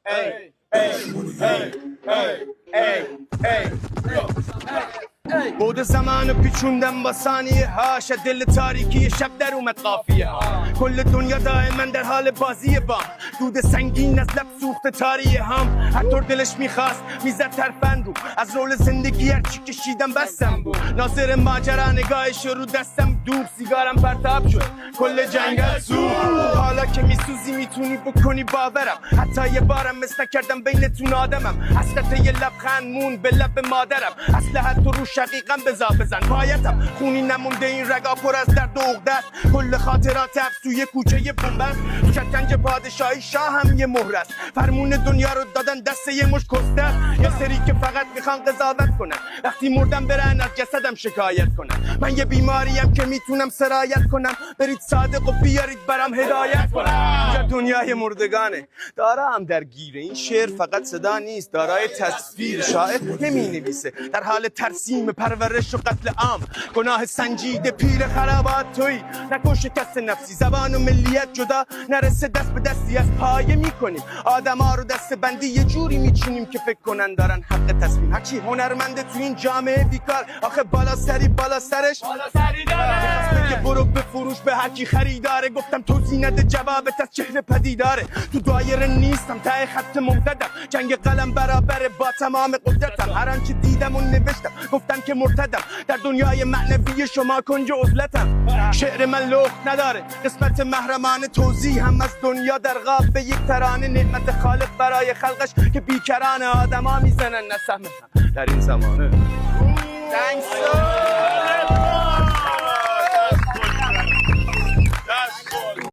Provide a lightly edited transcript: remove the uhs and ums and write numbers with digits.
ey, ey, ey, ey, ey, ey. بود زمان پیچوندم با ثانیه هاش دل تاریکی شب در اومد قافیه ها کل دنیا دائما در حال بازی با دود سنگین از لب سوخت تاریه هم هر طور دلش میخواست میزد ترفند رو از رول زندگی هرچی کشیدم بستم بود ناظر ماجرا نگاهش رو دستم دور سیگارم پرتاب شد کل جنگل سوخت حالا که میسوزی میتونی بکنی باورم حتی یه بارم مثل کردم بینتون آدمم حسرت یه لبخند مون به لب مادرم اسلحه تو رو شقیقم بزن پایتم خونی نمونده این رگا پر از درد و عقدت کل خاطرات توی کوچه بنبست تو شکنج پادشاهی شاه هم یه مهر است فرمون دنیا رو دادن دست یه مش کستر یه سری که فقط میخوان قضاوت کنن وقتی مردم برن از جسدم شکایت کنن من یه بیماریم که میتونم سرایت کنم برید صادق و بیارید برام هدایت کنم یا دنیای مردگانه دارم درگیره این شعر فقط صدا نیست دارای تصویر شاعر نمینویسه در حال ترسیم پرورش و قتل عام گناه سنجیده پیر خرابات توی نکن شکست نفسی زبان و ملیت جدا نرسه دست به دستی از پایه میکنیم آدم ها رو دست بندی یه جوری میچینیم که فکر کنن دارن حق تصمیم هرچی هنرمنده تو این جامعه بیکار آخه بالا سری بالا سرش بالا سری داره که برو بفروش به هرکی خریداره گفتم توضیح نده جوابت از چهره پدیداره تو دایره نیستم ته خط ممتدم جنگ قلم برابر با تمام قدرتم هر آنچه دیدم و نوشتم گفتم که مرتدم در دنیای معنوی شما کنج عزلتم شعر من لخت نداره قسمت محرمانه توضیح هم از دنیا در غاب به یک ترانه نعمت خالق برای خلقش که بیکران آدم ها میزنن نسمه در این زمانه